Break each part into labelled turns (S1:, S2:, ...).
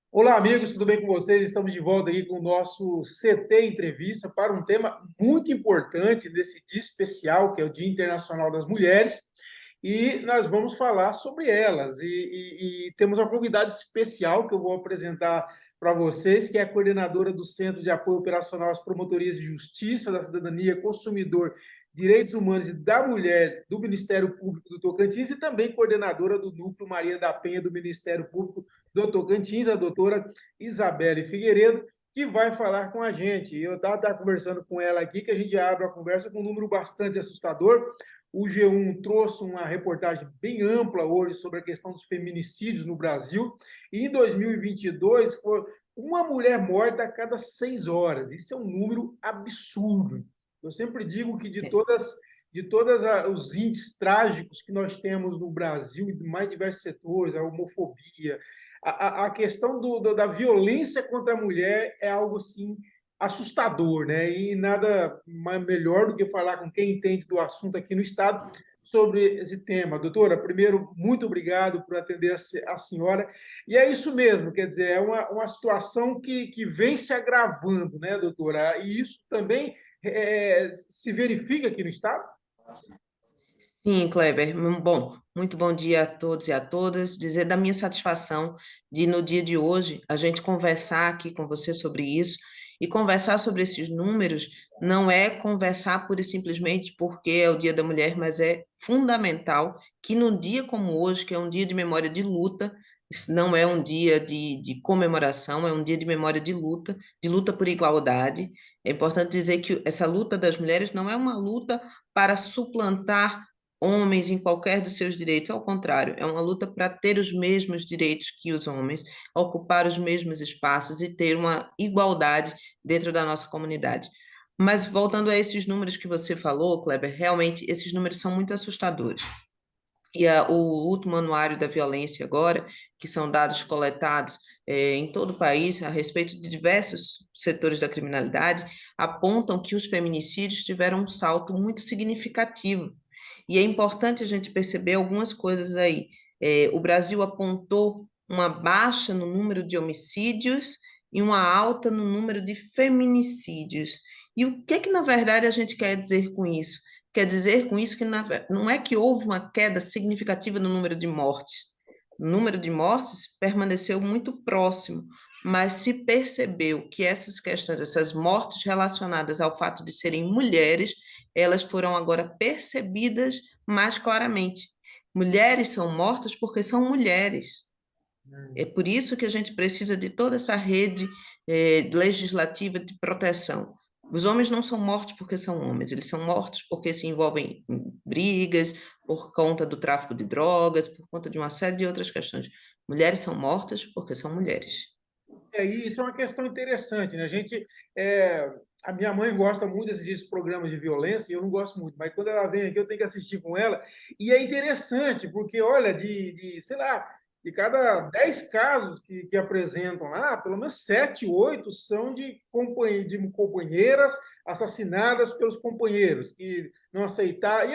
S1: Olá, amigos, tudo bem com vocês? Estamos de volta aqui com o nosso CT Entrevista para um tema muito importante desse dia especial, que é o Dia Internacional das Mulheres, e nós vamos falar sobre elas. E temos uma convidada especial que eu vou apresentar para vocês, que é a coordenadora do Centro de Apoio Operacional às Promotorias de Justiça da Cidadania, Consumidor, Direitos Humanos e da Mulher do Ministério Público do Tocantins e também coordenadora do Núcleo Maria da Penha do Ministério Público do Tocantins, a doutora Isabelle Figueiredo, que vai falar com a gente. Eu estava conversando com ela aqui, que a gente abre a conversa com um número bastante assustador. O G1 trouxe uma reportagem bem ampla hoje sobre a questão dos feminicídios no Brasil, e em 2022 foi uma mulher morta a cada 6 horas. Isso é um número absurdo. Eu sempre digo que de todos os índices trágicos que nós temos no Brasil, em mais diversos setores, a homofobia, a questão da violência contra a mulher é algo assim assustador, né? E nada melhor do que falar com quem entende do assunto aqui no estado sobre esse tema. Doutora, primeiro, muito obrigado por atender a senhora. E é isso mesmo, quer dizer, é uma situação que vem se agravando, né, doutora? E isso também se verifica aqui no estado?
S2: Sim, Kleber. Bom, muito bom dia a todos e a todas. Dizer da minha satisfação de, no dia de hoje, a gente conversar aqui com você sobre isso e conversar sobre esses números não é conversar pura e simplesmente porque é o Dia da Mulher, mas é fundamental que num dia como hoje, que é um dia de memória de luta, isso não é um dia de comemoração, é um dia de luta por igualdade. É importante dizer que essa luta das mulheres não é uma luta para suplantar homens em qualquer dos seus direitos, ao contrário, é uma luta para ter os mesmos direitos que os homens, ocupar os mesmos espaços e ter uma igualdade dentro da nossa comunidade. Mas voltando a esses números que você falou, Kleber, realmente esses números são muito assustadores. O último anuário da violência agora, que são dados coletados em todo o país a respeito de diversos setores da criminalidade, apontam que os feminicídios tiveram um salto muito significativo. E é importante a gente perceber algumas coisas aí. O Brasil apontou uma baixa no número de homicídios e uma alta no número de feminicídios. E o que, na verdade, a gente quer dizer com isso? Quer dizer com isso que não é que houve uma queda significativa no número de mortes. O número de mortes permaneceu muito próximo, mas se percebeu que essas questões, essas mortes relacionadas ao fato de serem mulheres, elas foram agora percebidas mais claramente. Mulheres são mortas porque são mulheres. É por isso que a gente precisa de toda essa rede legislativa de proteção. Os homens não são mortos porque são homens, eles são mortos porque se envolvem em brigas, por conta do tráfico de drogas, por conta de uma série de outras questões. Mulheres são mortas porque são mulheres.
S1: E isso é uma questão interessante, né? É, a minha mãe gosta muito desses programas de violência, e eu não gosto muito, mas quando ela vem aqui eu tenho que assistir com ela, e é interessante, porque, olha, sei lá, de cada 10 casos que apresentam lá, pelo menos 7, 8 são de companheiras assassinadas pelos companheiros, que não aceitaram,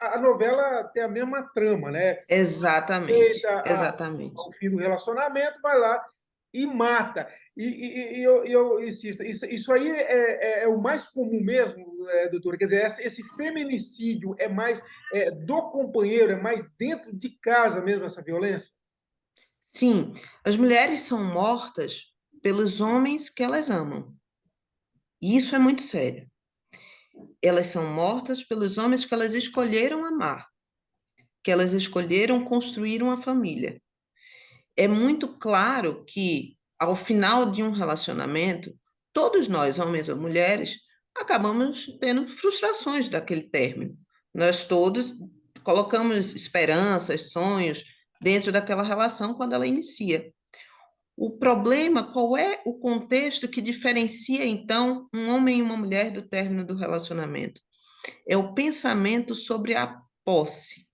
S1: a novela tem a mesma trama, né?
S2: Exatamente,
S1: Aceita
S2: exatamente.
S1: o fim do relacionamento, vai lá e mata. Eu insisto, isso aí é o mais comum mesmo, doutora? Quer dizer, esse feminicídio é mais do companheiro, é mais dentro de casa mesmo essa violência?
S2: Sim, as mulheres são mortas pelos homens que elas amam. E isso é muito sério. Elas são mortas pelos homens que elas escolheram amar, que elas escolheram construir uma família. É muito claro que, ao final de um relacionamento, todos nós, homens ou mulheres, acabamos tendo frustrações daquele término. Nós todos colocamos esperanças, sonhos dentro daquela relação quando ela inicia. O problema, qual é o contexto que diferencia, então, um homem e uma mulher do término do relacionamento? É o pensamento sobre a posse.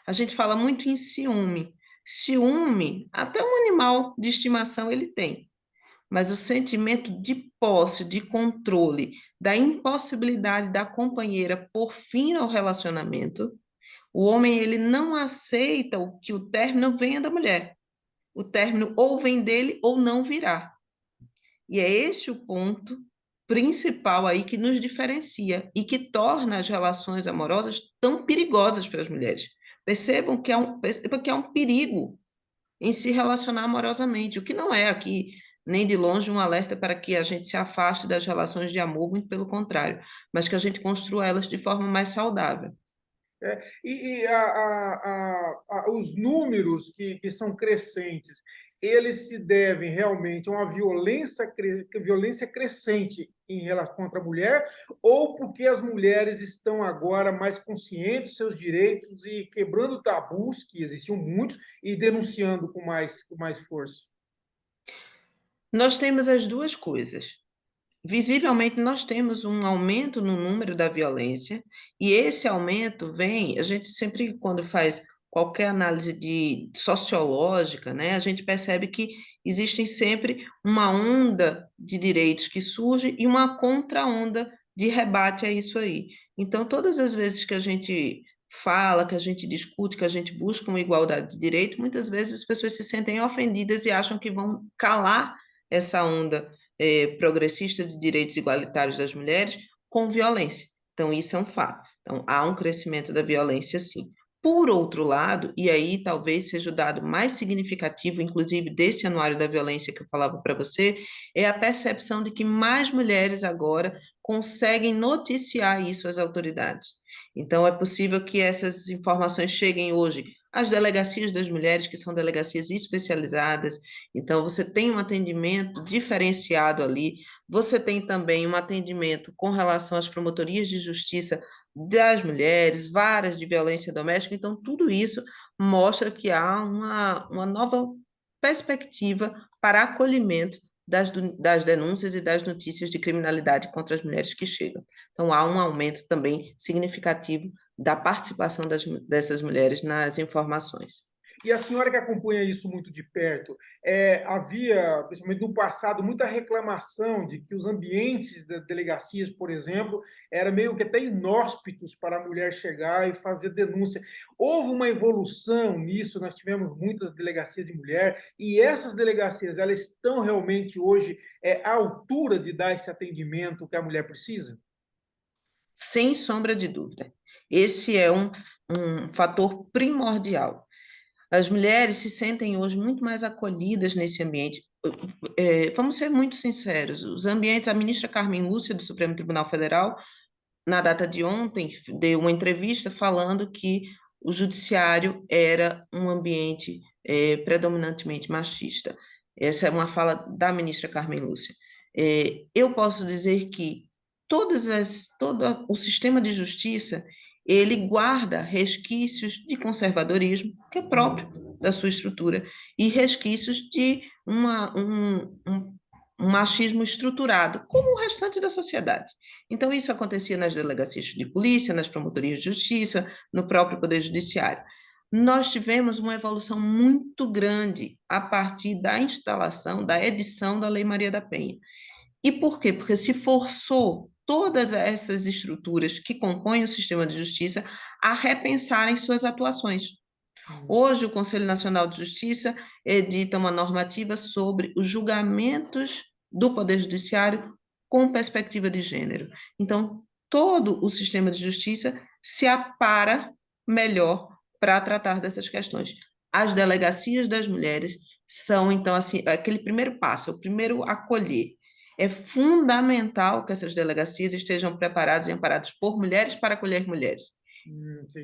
S2: A gente fala muito em ciúme. Ciúme, até um animal de estimação ele tem, mas o sentimento de posse, de controle, da impossibilidade da companheira por fim ao relacionamento, o homem ele não aceita que o término venha da mulher. o término ou vem dele ou não virá. E é este o ponto principal aí que nos diferencia e que torna as relações amorosas tão perigosas para as mulheres. Percebam que é um perigo em se relacionar amorosamente, o que não é aqui nem de longe um alerta para que a gente se afaste das relações de amor, muito pelo contrário, mas que a gente construa elas de forma mais saudável.
S1: Os números que são crescentes, eles se devem realmente a uma violência crescente em relação contra a mulher, ou porque as mulheres estão agora mais conscientes dos seus direitos e quebrando tabus, que existiam muitos, e denunciando com mais força?
S2: Nós temos as duas coisas. Visivelmente, nós temos um aumento no número da violência, e esse aumento vem, a gente sempre, quando faz qualquer análise sociológica, né, a gente percebe que existem sempre uma onda de direitos que surge e uma contra-onda de rebate a isso aí. Então, todas as vezes que a gente fala, que a gente discute, que a gente busca uma igualdade de direito, muitas vezes as pessoas se sentem ofendidas e acham que vão calar essa onda progressista de direitos igualitários das mulheres com violência. Então, isso é um fato. Então, há um crescimento da violência, sim. Por outro lado, e aí talvez seja o dado mais significativo, inclusive desse anuário da violência que eu falava para você, é a percepção de que mais mulheres agora conseguem noticiar isso às autoridades. Então, é possível que essas informações cheguem hoje às delegacias das mulheres, que são delegacias especializadas, então, você tem um atendimento diferenciado ali, você tem também um atendimento com relação às promotorias de justiça das mulheres, varas de violência doméstica, então, tudo isso mostra que há uma nova perspectiva para acolhimento das denúncias e das notícias de criminalidade contra as mulheres que chegam. Então, há um aumento também significativo da participação dessas mulheres nas informações.
S1: E a senhora que acompanha isso muito de perto, havia, principalmente no passado, muita reclamação de que os ambientes das delegacias, por exemplo, eram meio que até inóspitos para a mulher chegar e fazer denúncia. Houve uma evolução nisso, nós tivemos muitas delegacias de mulher, e essas delegacias, elas estão realmente hoje à altura de dar esse atendimento que a mulher precisa?
S2: Sem sombra de dúvida. Esse é um fator primordial. As mulheres se sentem hoje muito mais acolhidas nesse ambiente. Vamos ser muito sinceros, os ambientes, a ministra Carmen Lúcia, do Supremo Tribunal Federal, na data de ontem, deu uma entrevista falando que o judiciário era um ambiente predominantemente machista. Essa é uma fala da ministra Carmen Lúcia. Eu posso dizer que todo o sistema de justiça ele guarda resquícios de conservadorismo, que é próprio da sua estrutura, e resquícios de um machismo estruturado, como o restante da sociedade. Então, isso acontecia nas delegacias de polícia, nas promotorias de justiça, no próprio Poder Judiciário. Nós tivemos uma evolução muito grande a partir da instalação, da edição da Lei Maria da Penha. E por quê? Porque se forçou todas essas estruturas que compõem o sistema de justiça a repensarem suas atuações. Hoje, o Conselho Nacional de Justiça edita uma normativa sobre os julgamentos do Poder Judiciário com perspectiva de gênero. Então, todo o sistema de justiça se apara melhor para tratar dessas questões. As delegacias das mulheres são, então, assim, aquele primeiro passo, o primeiro acolher. É fundamental que essas delegacias estejam preparadas e amparadas por mulheres para acolher mulheres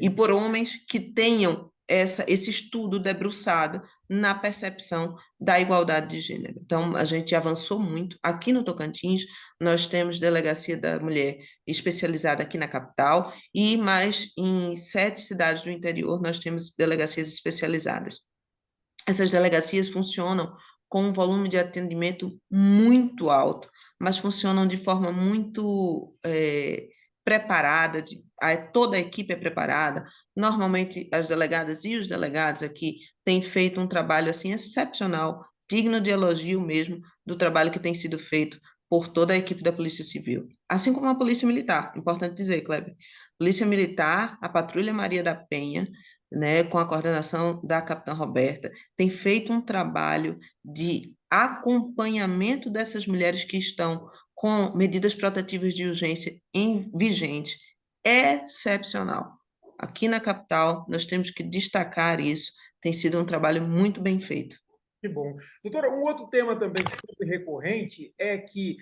S2: e por homens que tenham esse estudo debruçado na percepção da igualdade de gênero. Então, a gente avançou muito. Aqui no Tocantins, nós temos Delegacia da Mulher especializada aqui na capital, e mais em 7 cidades do interior nós temos delegacias especializadas. Essas delegacias funcionam com um volume de atendimento muito alto, mas funcionam de forma muito preparada, toda a equipe é preparada. Normalmente, as delegadas e os delegados aqui têm feito um trabalho assim excepcional, digno de elogio mesmo, do trabalho que tem sido feito por toda a equipe da Polícia Civil. Assim como a Polícia Militar, importante dizer, Kleber. Polícia Militar, a Patrulha Maria da Penha, né, com a coordenação da capitã Roberta, tem feito um trabalho de acompanhamento dessas mulheres que estão com medidas protetivas de urgência em vigente excepcional. Aqui na capital, nós temos que destacar isso, tem sido um trabalho muito bem feito.
S1: Que bom. Doutora, um outro tema também que sempre recorrente é que,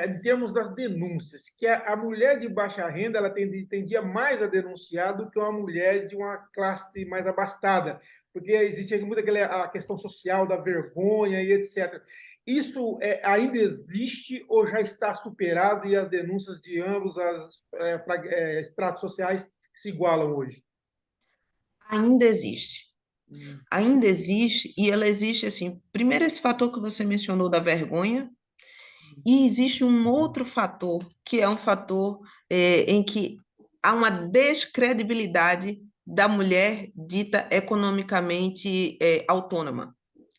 S1: em termos das denúncias, que a mulher de baixa renda ela tendia mais a denunciar do que uma mulher de uma classe mais abastada, porque existe muito a questão social da vergonha e etc. Isso ainda existe ou já está superado e as denúncias de ambos os estratos sociais se igualam hoje?
S2: Ainda existe. Ainda existe, e ela existe assim, primeiro esse fator que você mencionou da vergonha, e existe um outro fator, que é um fator em que há uma descredibilidade da mulher dita economicamente autônoma.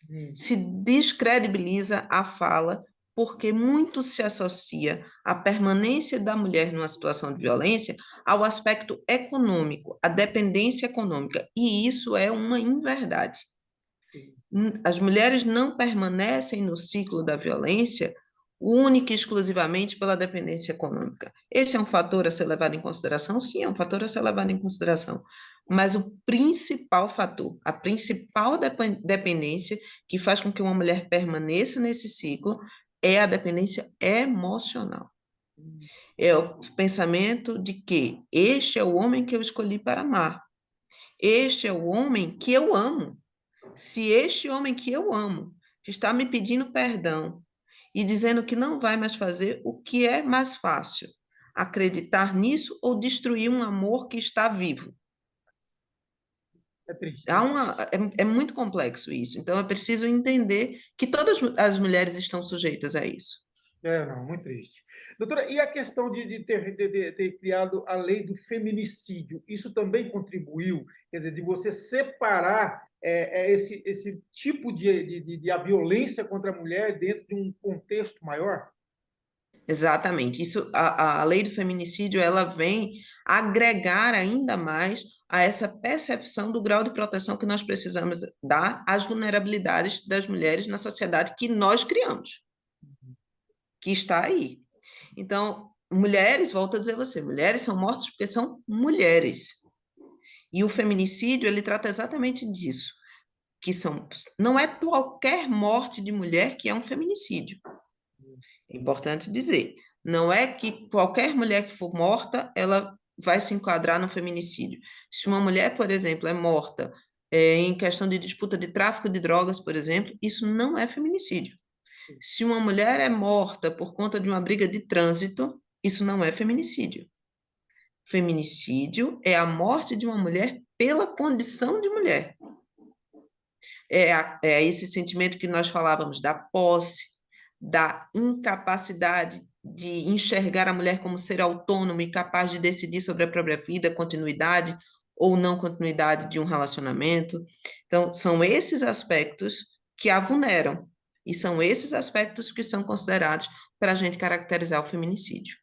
S1: Hum,
S2: Se descredibiliza a fala, porque muito se associa a permanência da mulher numa situação de violência ao aspecto econômico, à dependência econômica, e isso é uma inverdade.
S1: sim.
S2: As mulheres não permanecem no ciclo da violência única e exclusivamente pela dependência econômica. Esse é um fator a ser levado em consideração? Sim, é um fator a ser levado em consideração. Mas o principal fator, a principal dependência que faz com que uma mulher permaneça nesse ciclo é a dependência emocional. É o pensamento de que este é o homem que eu escolhi para amar. Este é o homem que eu amo. Se este homem que eu amo está me pedindo perdão e dizendo que não vai mais fazer, o que é mais fácil? Acreditar nisso ou destruir um amor que está vivo?
S1: É triste,
S2: Há
S1: né?
S2: é muito complexo isso. Então, é preciso entender que todas as mulheres estão sujeitas a isso.
S1: Não, muito triste. Doutora, e a questão de ter criado a lei do feminicídio, isso também contribuiu, quer dizer, de você separar esse tipo de a violência contra a mulher dentro de um contexto maior?
S2: Exatamente. Isso, a lei do feminicídio, ela vem agregar ainda mais a essa percepção do grau de proteção que nós precisamos dar às vulnerabilidades das mulheres na sociedade que nós criamos, que está aí. Então, mulheres, volto a dizer a você, mulheres são mortas porque são mulheres. E o feminicídio, ele trata exatamente disso, que são, não é qualquer morte de mulher que é um feminicídio. É importante dizer. Não é que qualquer mulher que for morta, ela vai se enquadrar no feminicídio. Se uma mulher, por exemplo, é morta em questão de disputa de tráfico de drogas, por exemplo, isso não é feminicídio. Se uma mulher é morta por conta de uma briga de trânsito, isso não é feminicídio. Feminicídio é a morte de uma mulher pela condição de mulher. É esse sentimento que nós falávamos da posse, da incapacidade de enxergar a mulher como ser autônoma e capaz de decidir sobre a própria vida, continuidade ou não continuidade de um relacionamento. Então, são esses aspectos que a vulneram, e são esses aspectos que são considerados para a gente caracterizar o feminicídio.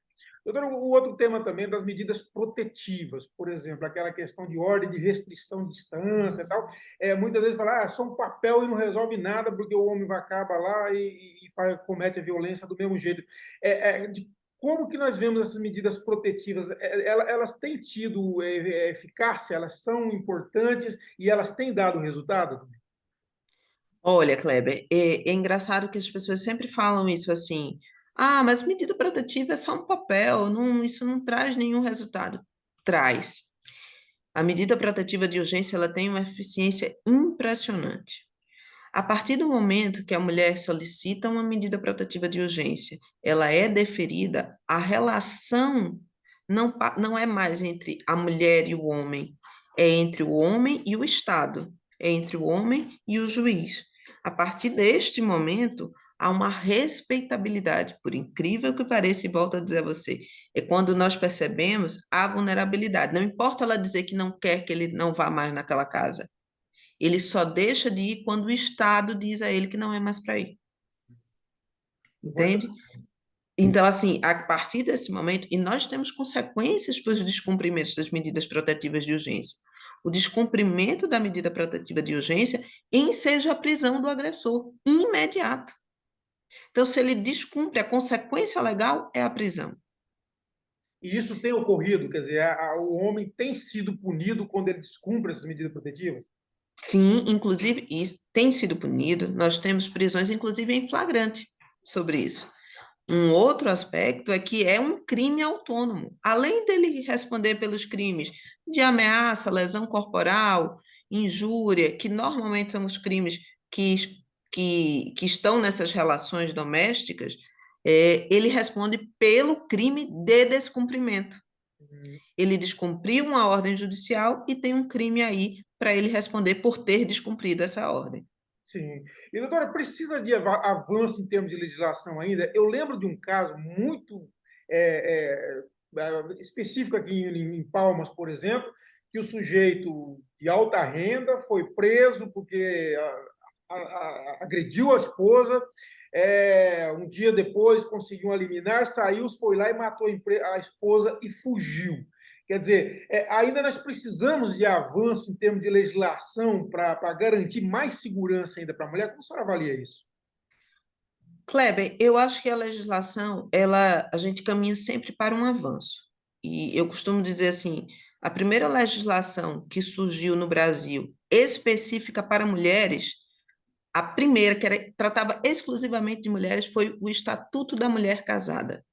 S1: Doutor, o outro tema também é das medidas protetivas, por exemplo, aquela questão de ordem de restrição de distância e tal. Muitas vezes fala, só um papel e não resolve nada, porque o homem vai acaba lá e comete a violência do mesmo jeito. Como que nós vemos essas medidas protetivas? Elas têm tido eficácia, elas são importantes e elas têm dado resultado?
S2: Olha, Kleber, é engraçado que as pessoas sempre falam isso assim. Ah, mas medida protetiva é só um papel, não, isso não traz nenhum resultado. Traz. A medida protetiva de urgência, ela tem uma eficiência impressionante. A partir do momento que a mulher solicita uma medida protetiva de urgência, ela é deferida, a relação não é mais entre a mulher e o homem, é entre o homem e o Estado, é entre o homem e o juiz. A partir deste momento, há uma respeitabilidade, por incrível que pareça, e volto a dizer a você, é quando nós percebemos a vulnerabilidade. Não importa ela dizer que não quer que ele não vá mais naquela casa. Ele só deixa de ir quando o Estado diz a ele que não é mais para ir. Entende? Então, assim, a partir desse momento, e nós temos consequências para os descumprimentos das medidas protetivas de urgência. o descumprimento da medida protetiva de urgência enseja a prisão do agressor imediato. Então, se ele descumpre, a consequência legal é a prisão.
S1: E isso tem ocorrido, quer dizer, o homem tem sido punido quando ele descumpre essas medidas protetivas?
S2: Sim, inclusive, isso tem sido punido, nós temos prisões, inclusive, em flagrante sobre isso. Um outro aspecto é que é um crime autônomo. Além dele responder pelos crimes de ameaça, lesão corporal, injúria, que normalmente são os crimes que estão nessas relações domésticas, ele responde pelo crime de descumprimento. Ele descumpriu uma ordem judicial e tem um crime aí para ele responder por ter descumprido essa ordem.
S1: Sim. E, doutora, precisa de avanço em termos de legislação ainda? Eu lembro de um caso muito específico aqui em Palmas, por exemplo, que o sujeito de alta renda foi preso porque agrediu a esposa. Um dia depois conseguiu uma liminar, saiu, foi lá e matou a esposa e fugiu. Quer dizer, ainda nós precisamos de avanço em termos de legislação para garantir mais segurança ainda para a mulher. Como a senhora avalia isso?
S2: Kleber, eu acho que a legislação, a gente caminha sempre para um avanço. E eu costumo dizer assim, a primeira legislação que surgiu no Brasil específica para mulheres, a primeira tratava exclusivamente de mulheres, foi o Estatuto da Mulher Casada.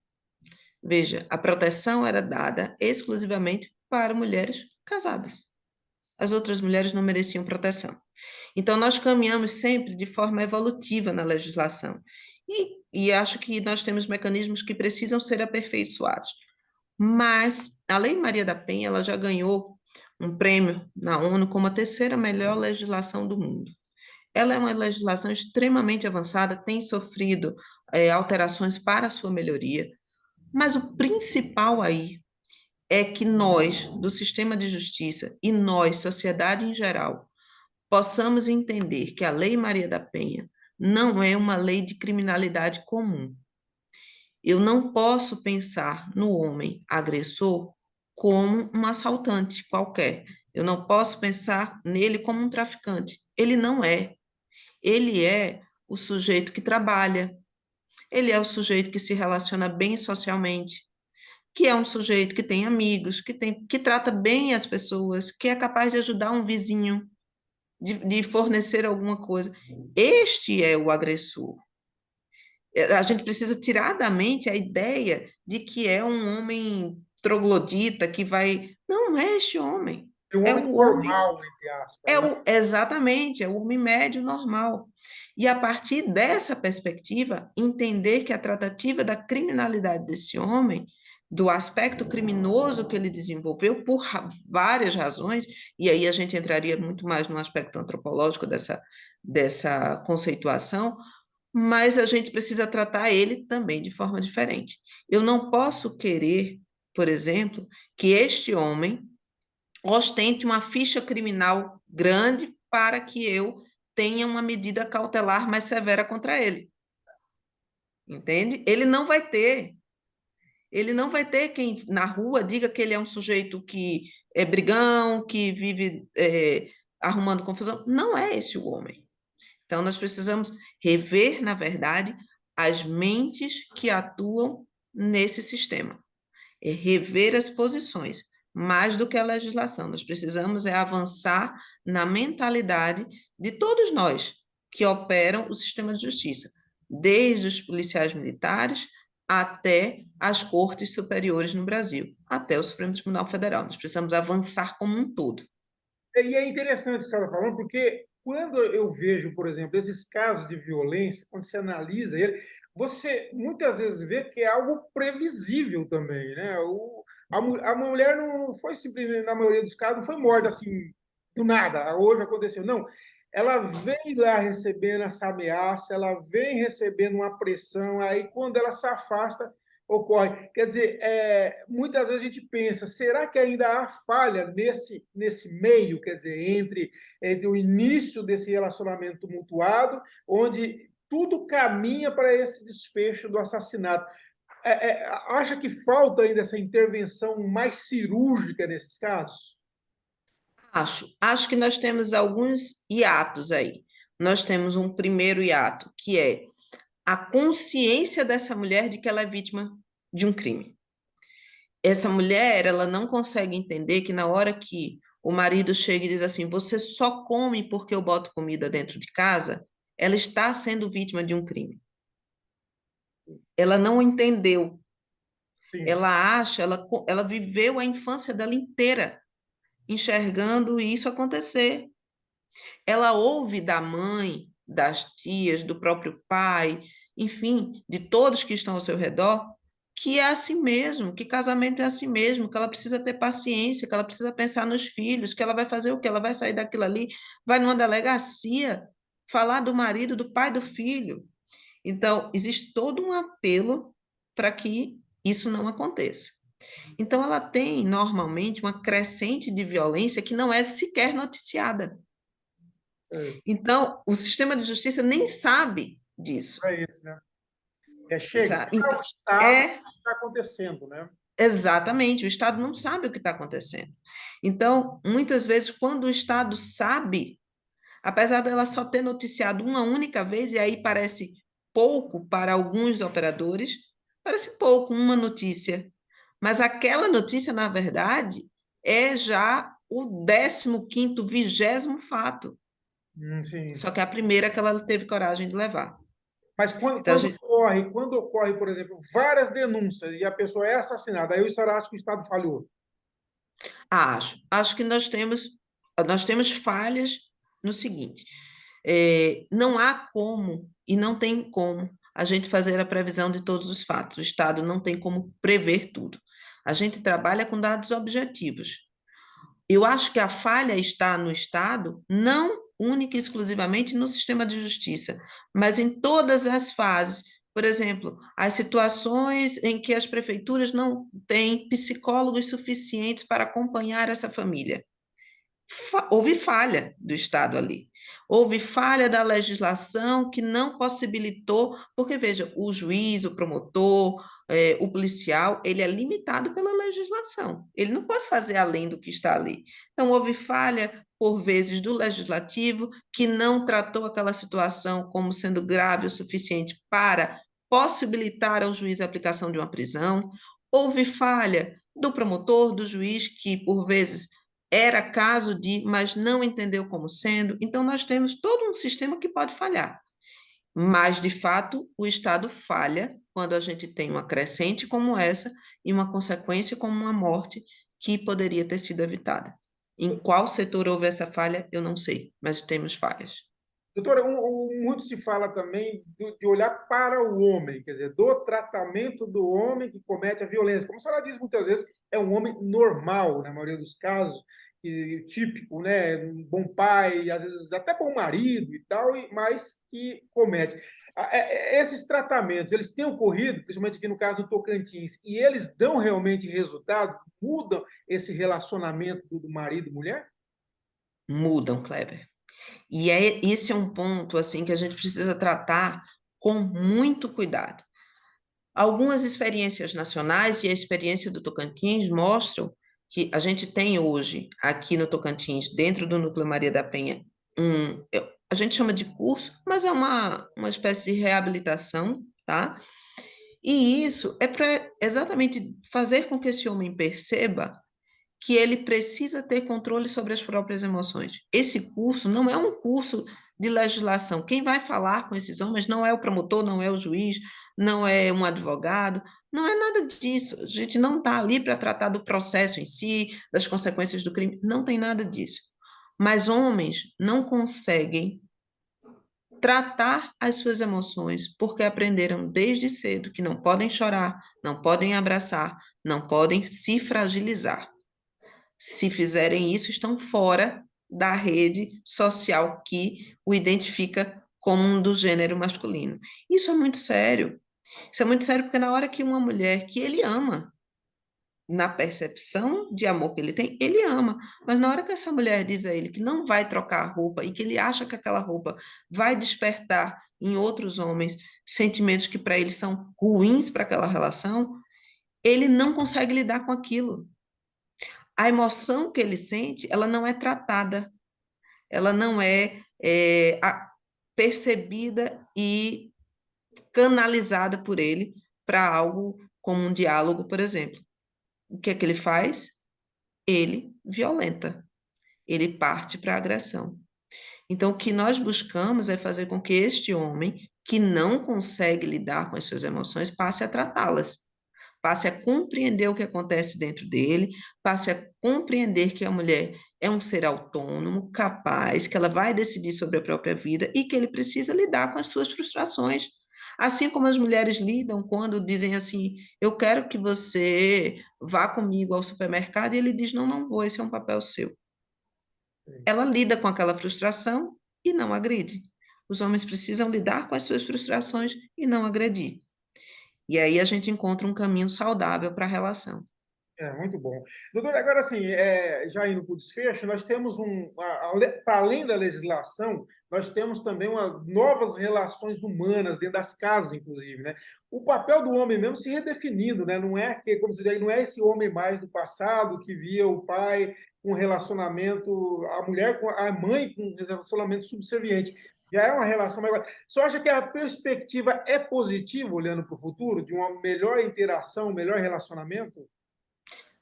S2: Veja, a proteção era dada exclusivamente para mulheres casadas. As outras mulheres não mereciam proteção. Então, nós caminhamos sempre de forma evolutiva na legislação. E acho que nós temos mecanismos que precisam ser aperfeiçoados. Mas a Lei Maria da Penha, ela já ganhou um prêmio na ONU como a terceira melhor legislação do mundo. Ela é uma legislação extremamente avançada, tem sofrido alterações para a sua melhoria, mas o principal aí é que nós, do sistema de justiça, e nós, sociedade em geral, possamos entender que a Lei Maria da Penha não é uma lei de criminalidade comum. Eu não posso pensar no homem agressor como um assaltante qualquer. Eu não posso pensar nele como um traficante. Ele não é. Ele é o sujeito que trabalha, ele é o sujeito que se relaciona bem socialmente, que é um sujeito que tem amigos, que trata bem as pessoas, que é capaz de ajudar um vizinho, de fornecer alguma coisa. Este é o agressor. A gente precisa tirar da mente a ideia de que é um homem troglodita que vai. Não é este homem.
S1: É um
S2: É
S1: homem
S2: o homem.
S1: normal, entre aspas, né?
S2: Exatamente, é o homem médio normal. E a partir dessa perspectiva, entender que a tratativa da criminalidade desse homem, do aspecto criminoso que ele desenvolveu por várias razões, e aí a gente entraria muito mais no aspecto antropológico dessa conceituação, mas a gente precisa tratar ele também de forma diferente. Eu não posso querer, por exemplo, que este homem ostente uma ficha criminal grande para que eu tenha uma medida cautelar mais severa contra ele. Entende? Ele não vai ter. Ele não vai ter quem na rua diga que ele é um sujeito que é brigão, que vive arrumando confusão. Não é esse o homem. Então, nós precisamos rever, na verdade, as mentes que atuam nesse sistema. É rever as posições, mais do que a legislação. Nós precisamos avançar na mentalidade de todos nós que operam o sistema de justiça, desde os policiais militares até as cortes superiores no Brasil, até o Supremo Tribunal Federal. Nós precisamos avançar como um todo.
S1: E é interessante a senhora falando, porque quando eu vejo, por exemplo, esses casos de violência, quando você analisa ele, você muitas vezes vê que é algo previsível também, né? A mulher não foi simplesmente, na maioria dos casos, não foi morta assim, do nada, hoje aconteceu. Não, ela vem lá recebendo essa ameaça, ela vem recebendo uma pressão, aí quando ela se afasta, ocorre. Quer dizer, muitas vezes a gente pensa, será que ainda há falha nesse meio, quer dizer, entre o início desse relacionamento tumultuado, onde tudo caminha para esse desfecho do assassinato? Acha que falta ainda essa intervenção mais cirúrgica nesses casos?
S2: Acho que nós temos alguns hiatos aí. Nós temos um primeiro hiato, que é a consciência dessa mulher de que ela é vítima de um crime. Essa mulher, ela não consegue entender que na hora que o marido chega e diz assim, você só come porque eu boto comida dentro de casa, ela está sendo vítima de um crime. Ela não entendeu.
S1: Sim,
S2: Ela viveu a infância dela inteira enxergando isso acontecer. Ela ouve da mãe, das tias, do próprio pai, enfim, de todos que estão ao seu redor, que é assim mesmo, que casamento é assim mesmo, que ela precisa ter paciência, que ela precisa pensar nos filhos, que ela vai fazer o quê? Ela vai sair daquilo ali, vai numa delegacia, falar do marido, do pai do filho. Então, existe todo um apelo para que isso não aconteça. Então, ela tem normalmente uma crescente de violência que não é sequer noticiada.
S1: é,
S2: Então, o sistema de justiça nem sabe disso.
S1: é isso, né? É chegar ao
S2: Então,
S1: Estado
S2: é
S1: que está acontecendo, né?
S2: exatamente, o Estado não sabe o que está acontecendo. Então, muitas vezes, quando o Estado sabe, apesar dela só ter noticiado uma única vez, e aí parece pouco para alguns operadores, parece pouco, uma notícia. Mas aquela notícia, na verdade, é já o 15º, 20º fato.
S1: Sim.
S2: Só que é a primeira que ela teve coragem de levar.
S1: Mas quando,
S2: Então, a
S1: quando
S2: gente,
S1: ocorre, quando ocorre, por exemplo, várias denúncias e a pessoa é assassinada, aí o senhor acha que o Estado falhou?
S2: acho que nós temos falhas no seguinte: não há como e não tem como a gente fazer a previsão de todos os fatos. O Estado não tem como prever tudo. A gente trabalha com dados objetivos. Eu acho que a falha está no Estado, não única e exclusivamente no sistema de justiça, mas em todas as fases. Por exemplo, as situações em que as prefeituras não têm psicólogos suficientes para acompanhar essa família. Houve falha do Estado ali. Houve falha da legislação que não possibilitou, porque veja, o juiz, o promotor, o policial, ele é limitado pela legislação. Ele não pode fazer além do que está ali. Então, houve falha, por vezes, do legislativo, que não tratou aquela situação como sendo grave o suficiente para possibilitar ao juiz a aplicação de uma prisão. Houve falha do promotor, do juiz, que, por vezes, era caso de, mas não entendeu como sendo. Então, nós temos todo um sistema que pode falhar. Mas, de fato, o Estado falha quando a gente tem uma crescente como essa e uma consequência como uma morte que poderia ter sido evitada. Em qual setor houve essa falha, eu não sei, mas temos falhas.
S1: Doutora, muito se fala também de olhar para o homem, quer dizer, do tratamento do homem que comete a violência. Como a senhora diz muitas vezes, é um homem normal, na maioria dos casos, típico, né? Um bom pai, às vezes até bom marido e tal, mas que comete. Esses tratamentos, eles têm ocorrido, principalmente aqui no caso do Tocantins, e eles dão realmente resultado? Mudam esse relacionamento do marido e mulher?
S2: Mudam, Kleber. E esse é um ponto assim que a gente precisa tratar com muito cuidado. Algumas experiências nacionais e a experiência do Tocantins mostram que a gente tem hoje, aqui no Tocantins, dentro do Núcleo Maria da Penha, a gente chama de curso, mas é uma espécie de reabilitação, tá? E isso é para exatamente fazer com que esse homem perceba que ele precisa ter controle sobre as próprias emoções. Esse curso não é um curso de legislação. Quem vai falar com esses homens não é o promotor, não é o juiz, não é um advogado, não é nada disso. A gente não está ali para tratar do processo em si, das consequências do crime, não tem nada disso. Mas homens não conseguem tratar as suas emoções porque aprenderam desde cedo que não podem chorar, não podem abraçar, não podem se fragilizar. Se fizerem isso, estão fora da rede social que o identifica como um do gênero masculino. Isso é muito sério. Isso é muito sério porque na hora que uma mulher que ele ama, na percepção de amor que ele ama, mas na hora que essa mulher diz a ele que não vai trocar a roupa e que ele acha que aquela roupa vai despertar em outros homens sentimentos que para ele são ruins para aquela relação, ele não consegue lidar com aquilo. a emoção que ele sente, ela não é tratada, ela não percebida e canalizada por ele para algo como um diálogo, por exemplo. O que é que ele faz? Ele violenta, ele parte para a agressão. Então, o que nós buscamos é fazer com que este homem, que não consegue lidar com as suas emoções, passe a tratá-las, passe a compreender o que acontece dentro dele, passe a compreender que a mulher é um ser autônomo, capaz, que ela vai decidir sobre a própria vida e que ele precisa lidar com as suas frustrações. Assim como as mulheres lidam quando dizem assim: eu quero que você vá comigo ao supermercado, e ele diz: não, não vou, esse é um papel seu. Ela lida com aquela frustração e não agride. Os homens precisam lidar com as suas frustrações e não agredir. E aí a gente encontra um caminho saudável para a relação.
S1: Muito bom. Doutor, agora assim, já indo para o desfecho, nós temos para além da legislação, nós temos também novas relações humanas dentro das casas, inclusive, né? O papel do homem mesmo se redefinindo, né? Não é que, como se diz, não é esse homem mais do passado que via o pai com relacionamento, a mulher com a mãe com relacionamento subserviente. Já é uma relação maior. Você acha que a perspectiva é positiva olhando para o futuro, de uma melhor interação, um melhor relacionamento?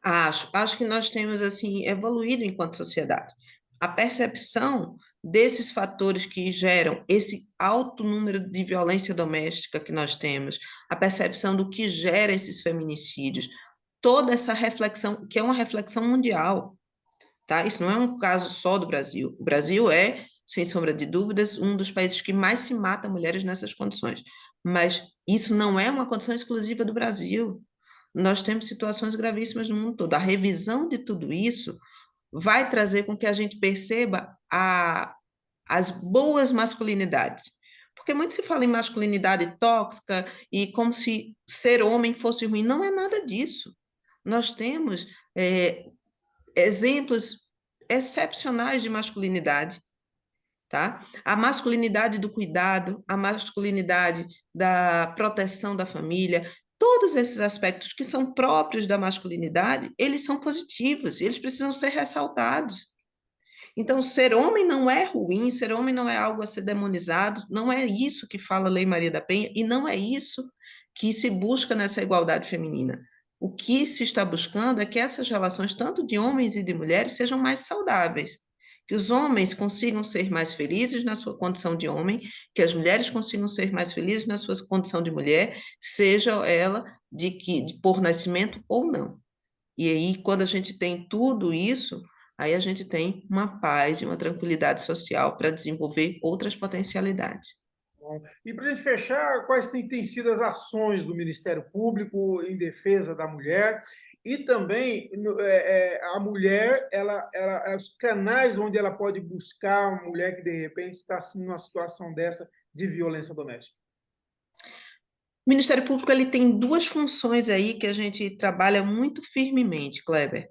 S2: Acho que nós temos assim evoluído enquanto sociedade. A percepção desses fatores que geram esse alto número de violência doméstica que nós temos, a percepção do que gera esses feminicídios, toda essa reflexão, que é uma reflexão mundial, tá? Isso não é um caso só do Brasil. O Brasil é, sem sombra de dúvidas, um dos países que mais se mata mulheres nessas condições. Mas isso não é uma condição exclusiva do Brasil. Nós temos situações gravíssimas no mundo todo. A revisão de tudo isso vai trazer com que a gente perceba as boas masculinidades. Porque muito se fala em masculinidade tóxica e como se ser homem fosse ruim. Não é nada disso. Nós temos exemplos excepcionais de masculinidade, tá? A masculinidade do cuidado, a masculinidade da proteção da família, todos esses aspectos que são próprios da masculinidade, eles são positivos, eles precisam ser ressaltados. Então, ser homem não é ruim, ser homem não é algo a ser demonizado, não é isso que fala a Lei Maria da Penha e não é isso que se busca nessa igualdade feminina. O que se está buscando é que essas relações, tanto de homens e de mulheres, sejam mais saudáveis. Que os homens consigam ser mais felizes na sua condição de homem, que as mulheres consigam ser mais felizes na sua condição de mulher, seja ela por nascimento ou não. E aí, quando a gente tem tudo isso, aí a gente tem uma paz e uma tranquilidade social para desenvolver outras potencialidades.
S1: Bom, e para a gente fechar, quais têm sido as ações do Ministério Público em defesa da mulher e também a mulher, os canais onde ela pode buscar uma mulher que de repente está assim, numa situação dessa de violência doméstica?
S2: O Ministério Público ele tem duas funções aí que a gente trabalha muito firmemente, Kleber.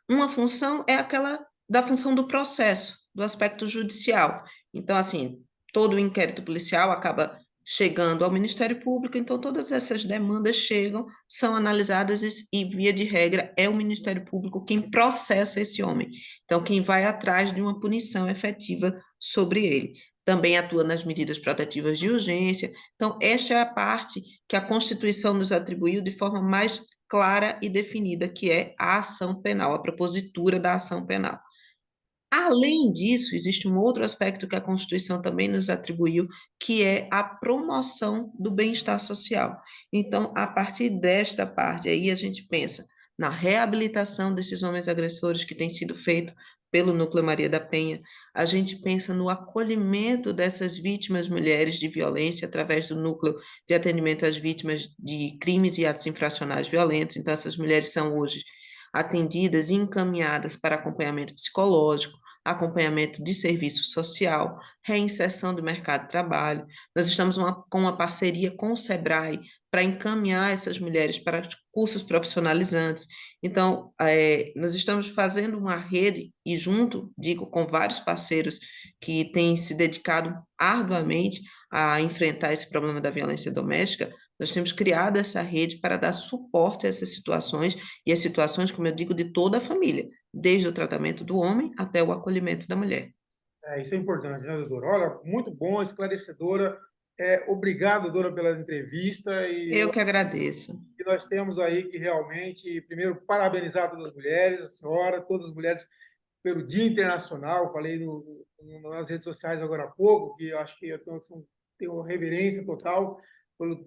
S2: Uma função é aquela da função do processo, do aspecto judicial. Então, assim, todo o inquérito policial acaba chegando ao Ministério Público, então todas essas demandas chegam, são analisadas via de regra, é o Ministério Público quem processa esse homem. Então, quem vai atrás de uma punição efetiva sobre ele. Também atua nas medidas protetivas de urgência. Então, esta é a parte que a Constituição nos atribuiu de forma mais clara e definida, que é a ação penal, a propositura da ação penal. Além disso, existe um outro aspecto que a Constituição também nos atribuiu, que é a promoção do bem-estar social. Então, a partir desta parte aí, a gente pensa na reabilitação desses homens agressores que tem sido feito pelo Núcleo Maria da Penha, a gente pensa no acolhimento dessas vítimas mulheres de violência através do Núcleo de Atendimento às Vítimas de Crimes e Atos Infracionais Violentos. Então, essas mulheres são hoje atendidas e encaminhadas para acompanhamento psicológico, acompanhamento de serviço social, reinserção do mercado de trabalho. Nós estamos com uma parceria com o SEBRAE para encaminhar essas mulheres para cursos profissionalizantes. Então, nós estamos fazendo uma rede, e junto, digo, com vários parceiros que têm se dedicado arduamente a enfrentar esse problema da violência doméstica, nós temos criado essa rede para dar suporte a essas situações, e as situações, como eu digo, de toda a família, desde o tratamento do homem até o acolhimento da mulher.
S1: Isso é importante, né, doutora? Olha, muito bom, esclarecedora. Obrigado, doutora, pela entrevista. E
S2: Eu que agradeço.
S1: nós temos aí que realmente, primeiro, parabenizar todas as mulheres, a senhora, todas as mulheres, pelo Dia Internacional. Falei nas redes sociais agora há pouco, que eu acho que eu tenho reverência total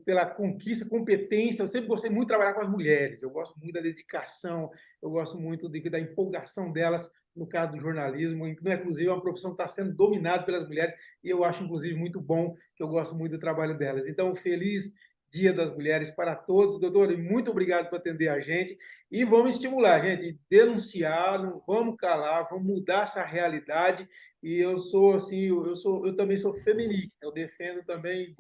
S1: pela conquista, competência. Eu sempre gostei muito de trabalhar com as mulheres, eu gosto muito da dedicação, eu gosto muito da empolgação delas no caso do jornalismo, inclusive é uma profissão que está sendo dominada pelas mulheres, e eu acho, inclusive, muito bom, que eu gosto muito do trabalho delas. Então, feliz Dia das Mulheres para todos, doutor, e muito obrigado por atender a gente, e vamos estimular, gente, denunciar, não vamos calar, vamos mudar essa realidade. E eu sou assim, eu também sou feminista, eu defendo também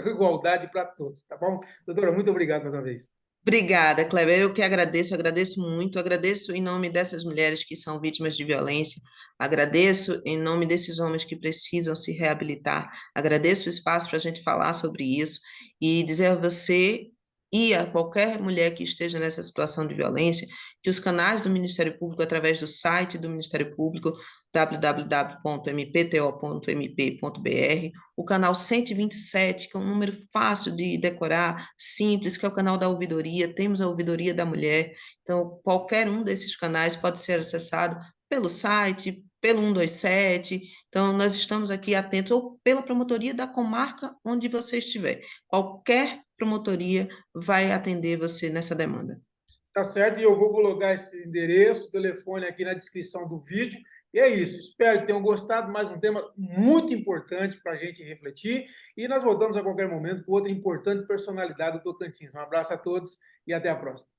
S1: igualdade para todos, tá bom? Doutora, muito obrigado mais uma vez.
S2: Obrigada, Kleber. Eu que agradeço, agradeço muito, agradeço em nome dessas mulheres que são vítimas de violência, agradeço em nome desses homens que precisam se reabilitar, agradeço o espaço para a gente falar sobre isso e dizer a você e a qualquer mulher que esteja nessa situação de violência que os canais do Ministério Público, através do site do Ministério Público, www.mpto.mp.br, o canal 127, que é um número fácil de decorar, simples, que é o canal da ouvidoria, temos a ouvidoria da mulher, então qualquer um desses canais pode ser acessado pelo site, pelo 127, então nós estamos aqui atentos, ou pela promotoria da comarca onde você estiver. Qualquer promotoria vai atender você nessa demanda.
S1: Tá certo? E eu vou colocar esse endereço, telefone aqui na descrição do vídeo. E é isso. Espero que tenham gostado. Mais um tema muito importante para a gente refletir. E nós voltamos a qualquer momento com outra importante personalidade do Tocantins. Um abraço a todos e até a próxima.